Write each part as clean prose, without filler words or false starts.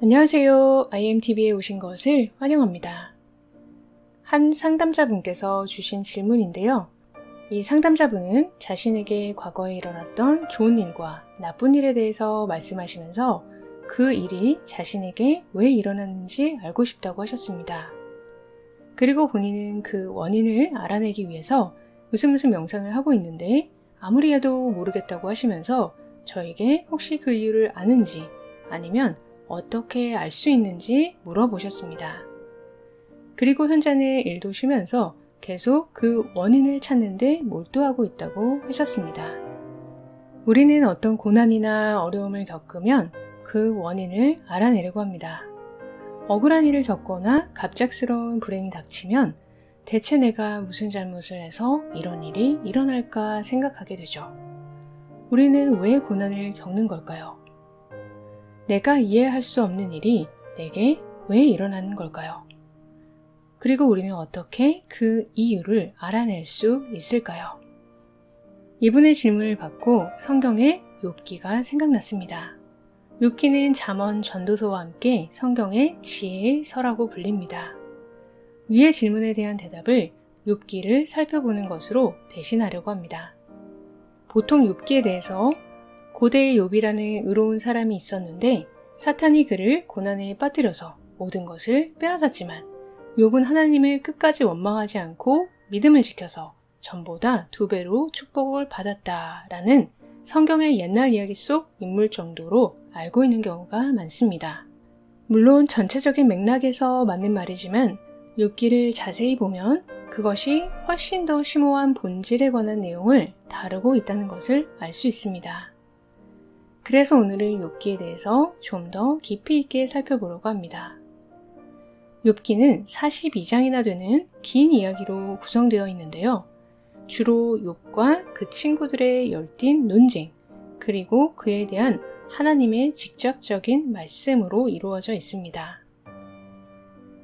안녕하세요. IMTV에 오신 것을 환영합니다. 한 상담자분께서 주신 질문인데요. 이 상담자분은 자신에게 과거에 일어났던 좋은 일과 나쁜 일에 대해서 말씀하시면서 그 일이 자신에게 왜 일어났는지 알고 싶다고 하셨습니다. 그리고 본인은 그 원인을 알아내기 위해서 무슨 명상을 하고 있는데 아무리 해도 모르겠다고 하시면서 저에게 혹시 그 이유를 아는지 아니면 어떻게 알 수 있는지 물어보셨습니다. 그리고 현재는 일도 쉬면서 계속 그 원인을 찾는데 몰두하고 있다고 하셨습니다. 우리는 어떤 고난이나 어려움을 겪으면 그 원인을 알아내려고 합니다. 억울한 일을 겪거나 갑작스러운 불행이 닥치면 대체 내가 무슨 잘못을 해서 이런 일이 일어날까 생각하게 되죠. 우리는 왜 고난을 겪는 걸까요? 내가 이해할 수 없는 일이 내게 왜 일어나는 걸까요? 그리고 우리는 어떻게 그 이유를 알아낼 수 있을까요? 이분의 질문을 받고 성경의 욥기가 생각났습니다. 욥기는 잠언 전도서와 함께 성경의 지혜의 서라고 불립니다. 위의 질문에 대한 대답을 욥기를 살펴보는 것으로 대신하려고 합니다. 보통 욥기에 대해서 고대의 욥이라는 의로운 사람이 있었는데 사탄이 그를 고난에 빠뜨려서 모든 것을 빼앗았지만 욥은 하나님을 끝까지 원망하지 않고 믿음을 지켜서 전보다 2배로 축복을 받았다라는 성경의 옛날 이야기 속 인물 정도로 알고 있는 경우가 많습니다. 물론 전체적인 맥락에서 맞는 말이지만 욥기를 자세히 보면 그것이 훨씬 더 심오한 본질에 관한 내용을 다루고 있다는 것을 알 수 있습니다. 그래서 오늘은 욥기에 대해서 좀 더 깊이 있게 살펴보려고 합니다. 욥기는 42장이나 되는 긴 이야기로 구성되어 있는데요. 주로 욥과 그 친구들의 열띤 논쟁, 그리고 그에 대한 하나님의 직접적인 말씀으로 이루어져 있습니다.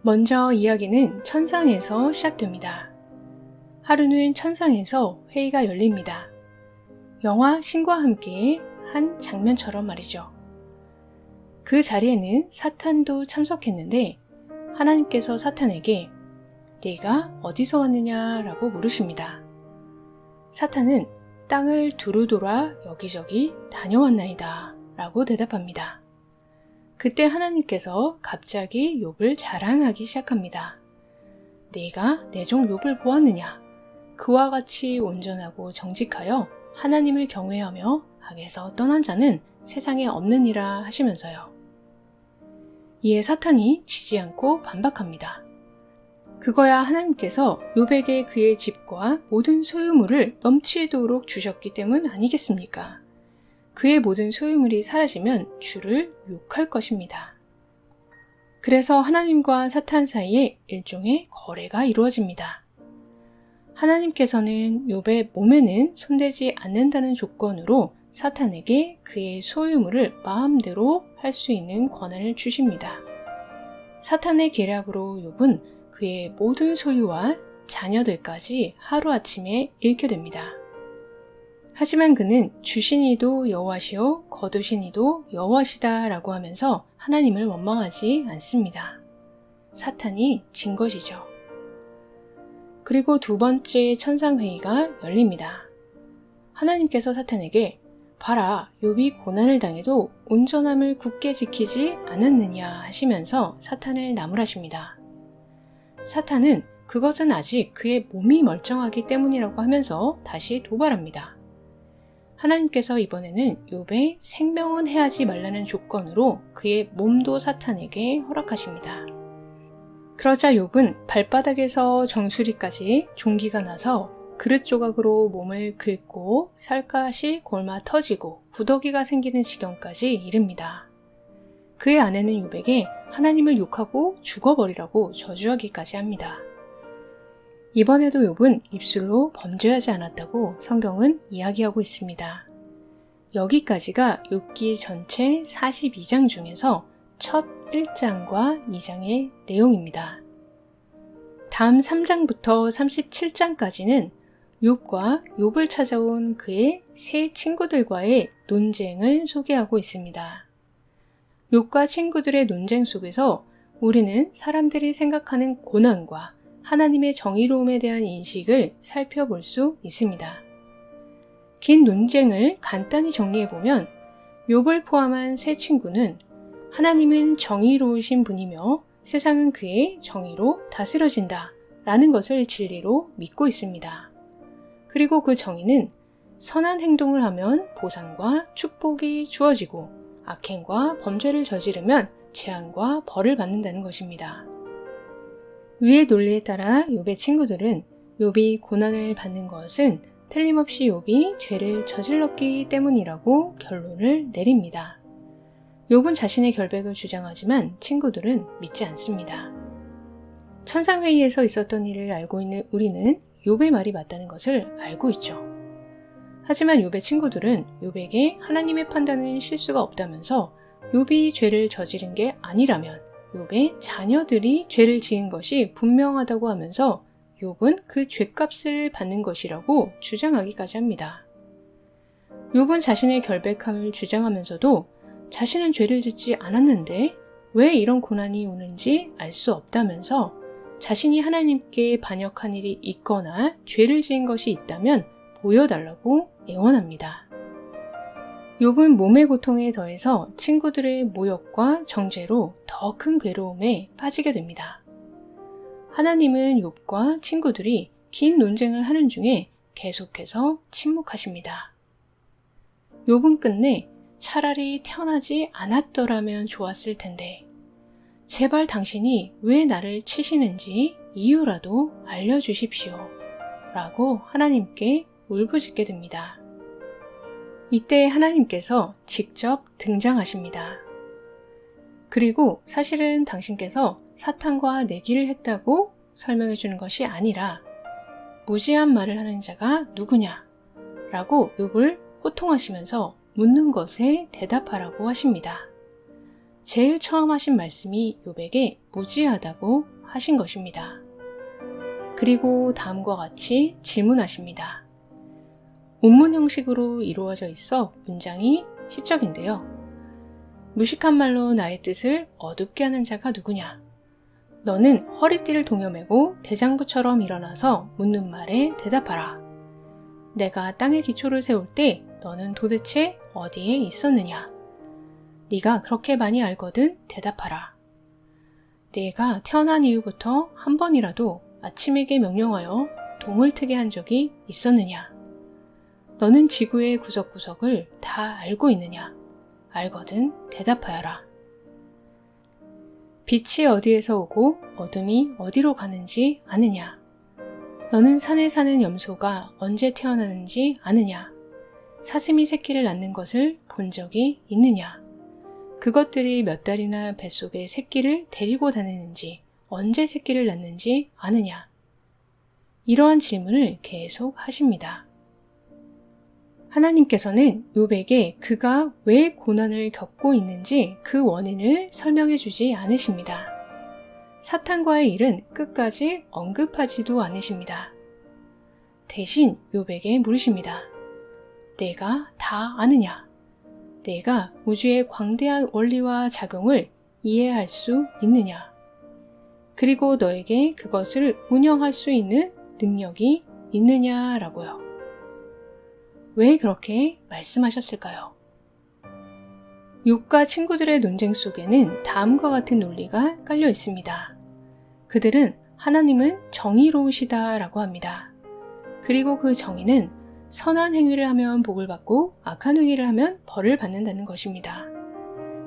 먼저 이야기는 천상에서 시작됩니다. 하루는 천상에서 회의가 열립니다. 영화 신과 함께 한 장면처럼 말이죠. 그 자리에는 사탄도 참석했는데 하나님께서 사탄에게 네가 어디서 왔느냐라고 물으십니다. 사탄은 땅을 두루 돌아 여기저기 다녀왔나이다 라고 대답합니다. 그때 하나님께서 갑자기 욥을 자랑하기 시작합니다. 네가 내 종 욥을 보았느냐? 그와 같이 온전하고 정직하여 하나님을 경외하며 악에서 떠난 자는 세상에 없느니라 하시면서요. 이에 사탄이 지지 않고 반박합니다. 그거야 하나님께서 욥에게 그의 집과 모든 소유물을 넘치도록 주셨기 때문 아니겠습니까? 그의 모든 소유물이 사라지면 주를 욕할 것입니다. 그래서 하나님과 사탄 사이에 일종의 거래가 이루어집니다. 하나님께서는 욥의 몸에는 손대지 않는다는 조건으로 사탄에게 그의 소유물을 마음대로 할 수 있는 권한을 주십니다. 사탄의 계략으로 욥은 그의 모든 소유와 자녀들까지 하루아침에 잃게 됩니다. 하지만 그는 주시니도 여호와시요 거두시니도 여호와시다 라고 하면서 하나님을 원망하지 않습니다. 사탄이 진 것이죠. 그리고 두 번째 천상회의가 열립니다. 하나님께서 사탄에게 봐라, 욥이 고난을 당해도 온전함을 굳게 지키지 않았느냐 하시면서 사탄을 나무라십니다. 사탄은 그것은 아직 그의 몸이 멀쩡하기 때문이라고 하면서 다시 도발합니다. 하나님께서 이번에는 욥의 생명은 해하지 말라는 조건으로 그의 몸도 사탄에게 허락하십니다. 그러자 욥은 발바닥에서 정수리까지 종기가 나서 그릇 조각으로 몸을 긁고 살갗이 골마 터지고 구더기가 생기는 지경까지 이릅니다. 그의 아내는 욥에게 하나님을 욕하고 죽어버리라고 저주하기까지 합니다. 이번에도 욥은 입술로 범죄하지 않았다고 성경은 이야기하고 있습니다. 여기까지가 욥기 전체 42장 중에서 첫 1장과 2장의 내용입니다. 다음 3장부터 37장까지는 욥과 욥을 찾아온 그의 세 친구들과의 논쟁을 소개하고 있습니다. 욥과 친구들의 논쟁 속에서 우리는 사람들이 생각하는 고난과 하나님의 정의로움에 대한 인식을 살펴볼 수 있습니다. 긴 논쟁을 간단히 정리해보면 욥을 포함한 세 친구는 하나님은 정의로우신 분이며 세상은 그의 정의로 다스려진다 라는 것을 진리로 믿고 있습니다. 그리고 그 정의는 선한 행동을 하면 보상과 축복이 주어지고 악행과 범죄를 저지르면 재앙과 벌을 받는다는 것입니다. 위의 논리에 따라 욥의 친구들은 욥이 고난을 받는 것은 틀림없이 욥이 죄를 저질렀기 때문이라고 결론을 내립니다. 욥은 자신의 결백을 주장하지만 친구들은 믿지 않습니다. 천상회의에서 있었던 일을 알고 있는 우리는 욥의 말이 맞다는 것을 알고 있죠. 하지만 욥의 친구들은 욥에게 하나님의 판단은 실수가 없다면서 욥이 죄를 저지른 게 아니라면 욥의 자녀들이 죄를 지은 것이 분명하다고 하면서 욥은 그 죄값을 받는 것이라고 주장하기까지 합니다. 욥은 자신의 결백함을 주장하면서도 자신은 죄를 짓지 않았는데 왜 이런 고난이 오는지 알 수 없다면서 자신이 하나님께 반역한 일이 있거나 죄를 지은 것이 있다면 보여달라고 애원합니다. 욥은 몸의 고통에 더해서 친구들의 모욕과 정죄로 더 큰 괴로움에 빠지게 됩니다. 하나님은 욥과 친구들이 긴 논쟁을 하는 중에 계속해서 침묵하십니다. 욥은 끝내 차라리 태어나지 않았더라면 좋았을 텐데 제발 당신이 왜 나를 치시는지 이유라도 알려주십시오 라고 하나님께 울부짖게 됩니다. 이때 하나님께서 직접 등장하십니다. 그리고 사실은 당신께서 사탄과 내기를 했다고 설명해 주는 것이 아니라 무지한 말을 하는 자가 누구냐 라고 욥을 호통하시면서 묻는 것에 대답하라고 하십니다. 제일 처음 하신 말씀이 욥에게 무지하다고 하신 것입니다. 그리고 다음과 같이 질문하십니다. 온문 형식으로 이루어져 있어 문장이 시적인데요. 무식한 말로 나의 뜻을 어둡게 하는 자가 누구냐? 너는 허리띠를 동여매고 대장부처럼 일어나서 묻는 말에 대답하라. 내가 땅에 기초를 세울 때 너는 도대체 어디에 있었느냐? 네가 그렇게 많이 알거든 대답하라. 네가 태어난 이후부터 한 번이라도 아침에게 명령하여 동을 트게 한 적이 있었느냐? 너는 지구의 구석구석을 다 알고 있느냐? 알거든 대답하여라. 빛이 어디에서 오고 어둠이 어디로 가는지 아느냐? 너는 산에 사는 염소가 언제 태어나는지 아느냐? 사슴이 새끼를 낳는 것을 본 적이 있느냐? 그것들이 몇 달이나 뱃속에 새끼를 데리고 다니는지 언제 새끼를 낳는지 아느냐? 이러한 질문을 계속 하십니다. 하나님께서는 욥에게 그가 왜 고난을 겪고 있는지 그 원인을 설명해 주지 않으십니다. 사탄과의 일은 끝까지 언급하지도 않으십니다. 대신 욥에게 물으십니다. 내가 다 아느냐? 내가 우주의 광대한 원리와 작용을 이해할 수 있느냐? 그리고 너에게 그것을 운영할 수 있는 능력이 있느냐라고요. 왜 그렇게 말씀하셨을까요? 욥과 친구들의 논쟁 속에는 다음과 같은 논리가 깔려 있습니다. 그들은 하나님은 정의로우시다라고 합니다. 그리고 그 정의는 선한 행위를 하면 복을 받고 악한 행위를 하면 벌을 받는다는 것입니다.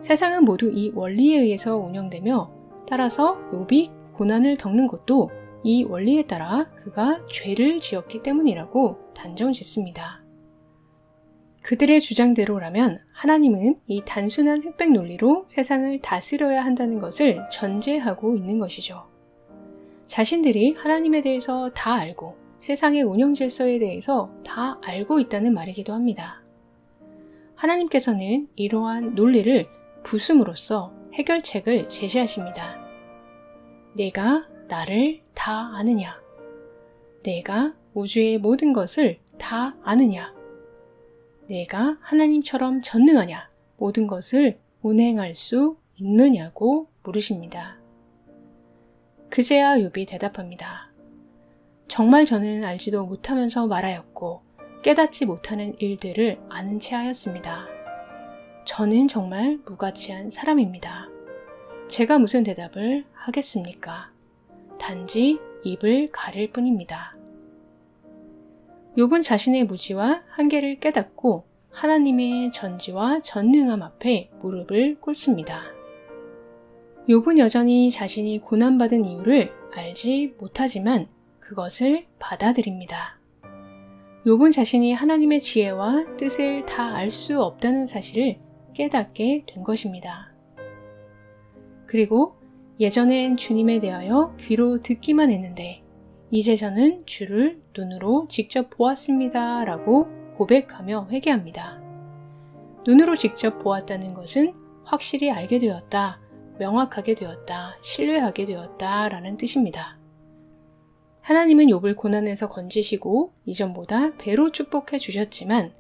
세상은 모두 이 원리에 의해서 운영되며 따라서 욥이 고난을 겪는 것도 이 원리에 따라 그가 죄를 지었기 때문이라고 단정짓습니다. 그들의 주장대로라면 하나님은 이 단순한 흑백 논리로 세상을 다스려야 한다는 것을 전제하고 있는 것이죠. 자신들이 하나님에 대해서 다 알고 세상의 운영 질서에 대해서 다 알고 있다는 말이기도 합니다. 하나님께서는 이러한 논리를 부숨으로써 해결책을 제시하십니다. 내가 나를 다 아느냐? 내가 우주의 모든 것을 다 아느냐? 내가 하나님처럼 전능하냐? 모든 것을 운행할 수 있느냐고 물으십니다. 그제야 욥이 대답합니다. 정말 저는 알지도 못하면서 말하였고 깨닫지 못하는 일들을 아는 채 하였습니다. 저는 정말 무가치한 사람입니다. 제가 무슨 대답을 하겠습니까? 단지 입을 가릴 뿐입니다. 욥은 자신의 무지와 한계를 깨닫고 하나님의 전지와 전능함 앞에 무릎을 꿇습니다. 욥은 여전히 자신이 고난받은 이유를 알지 못하지만 그것을 받아들입니다. 욥은 자신이 하나님의 지혜와 뜻을 다 알 수 없다는 사실을 깨닫게 된 것입니다. 그리고 예전엔 주님에 대하여 귀로 듣기만 했는데 이제 저는 주를 눈으로 직접 보았습니다 라고 고백하며 회개합니다. 눈으로 직접 보았다는 것은 확실히 알게 되었다, 명확하게 되었다, 신뢰하게 되었다 라는 뜻입니다. 하나님은 욥을 고난에서 건지시고 이전보다 배로 축복해 주셨지만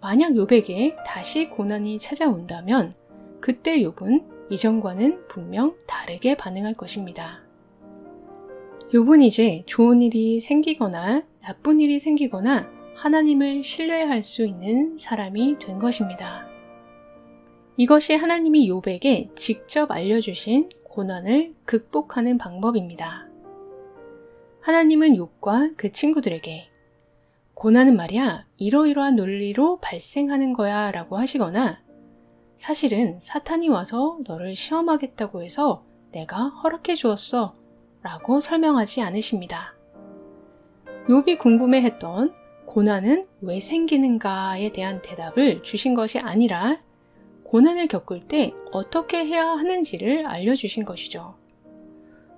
만약 욥에게 다시 고난이 찾아온다면 그때 욥은 이전과는 분명 다르게 반응할 것입니다. 욥은 이제 좋은 일이 생기거나 나쁜 일이 생기거나 하나님을 신뢰할 수 있는 사람이 된 것입니다. 이것이 하나님이 욥에게 직접 알려주신 고난을 극복하는 방법입니다. 하나님은 욥과 그 친구들에게 고난은 말이야 이러이러한 논리로 발생하는 거야 라고 하시거나 사실은 사탄이 와서 너를 시험하겠다고 해서 내가 허락해 주었어 라고 설명하지 않으십니다. 욥이 궁금해했던 고난은 왜 생기는가에 대한 대답을 주신 것이 아니라 고난을 겪을 때 어떻게 해야 하는지를 알려주신 것이죠.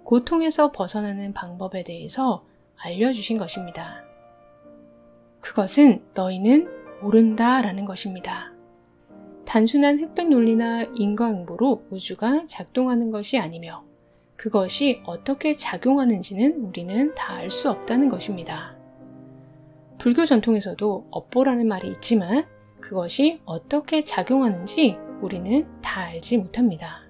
고통에서 벗어나는 방법에 대해서 알려주신 것입니다. 그것은 너희는 모른다 라는 것입니다. 단순한 흑백 논리나 인과응보로 우주가 작동하는 것이 아니며 그것이 어떻게 작용하는지는 우리는 다 알 수 없다는 것입니다. 불교 전통에서도 업보라는 말이 있지만 그것이 어떻게 작용하는지 우리는 다 알지 못합니다.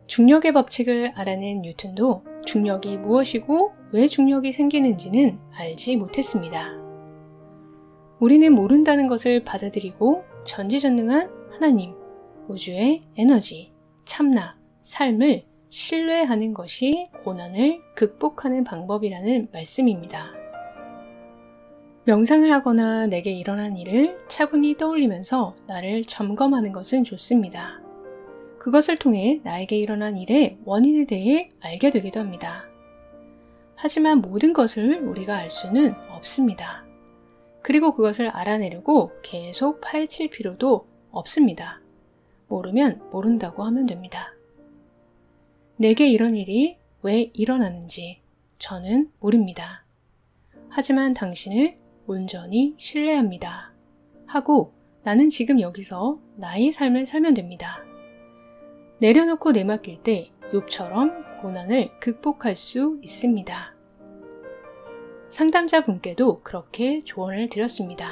중력의 법칙을 알아낸 뉴턴도 중력이 무엇이고 왜 중력이 생기는지는 알지 못했습니다. 우리는 모른다는 것을 받아들이고 전지전능한 하나님, 우주의 에너지, 참나, 삶을 신뢰하는 것이 고난을 극복하는 방법이라는 말씀입니다. 명상을 하거나 내게 일어난 일을 차분히 떠올리면서 나를 점검하는 것은 좋습니다. 그것을 통해 나에게 일어난 일의 원인에 대해 알게 되기도 합니다. 하지만 모든 것을 우리가 알 수는 없습니다. 그리고 그것을 알아내려고 계속 파헤칠 필요도 없습니다. 모르면 모른다고 하면 됩니다. 내게 이런 일이 왜 일어나는지 저는 모릅니다. 하지만 당신을 온전히 신뢰합니다. 하고 나는 지금 여기서 나의 삶을 살면 됩니다. 내려놓고 내맡길 때 욥처럼 고난을 극복할 수 있습니다. 상담자분께도 그렇게 조언을 드렸습니다.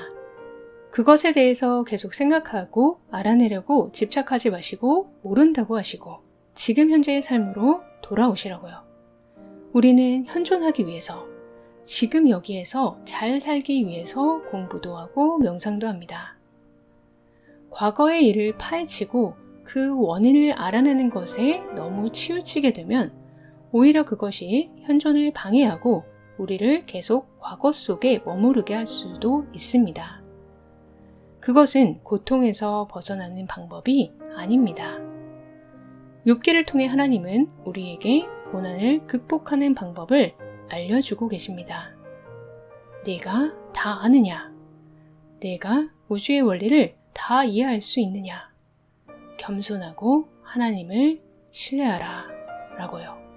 그것에 대해서 계속 생각하고 알아내려고 집착하지 마시고 모른다고 하시고 지금 현재의 삶으로 돌아오시라고요. 우리는 현존하기 위해서 지금 여기에서 잘 살기 위해서 공부도 하고 명상도 합니다. 과거의 일을 파헤치고 그 원인을 알아내는 것에 너무 치우치게 되면 오히려 그것이 현존을 방해하고 우리를 계속 과거 속에 머무르게 할 수도 있습니다. 그것은 고통에서 벗어나는 방법이 아닙니다. 욥기를 통해 하나님은 우리에게 고난을 극복하는 방법을 알려주고 계십니다. 네가 다 아느냐? 내가 우주의 원리를 다 이해할 수 있느냐? 겸손하고 하나님을 신뢰하라 라고요.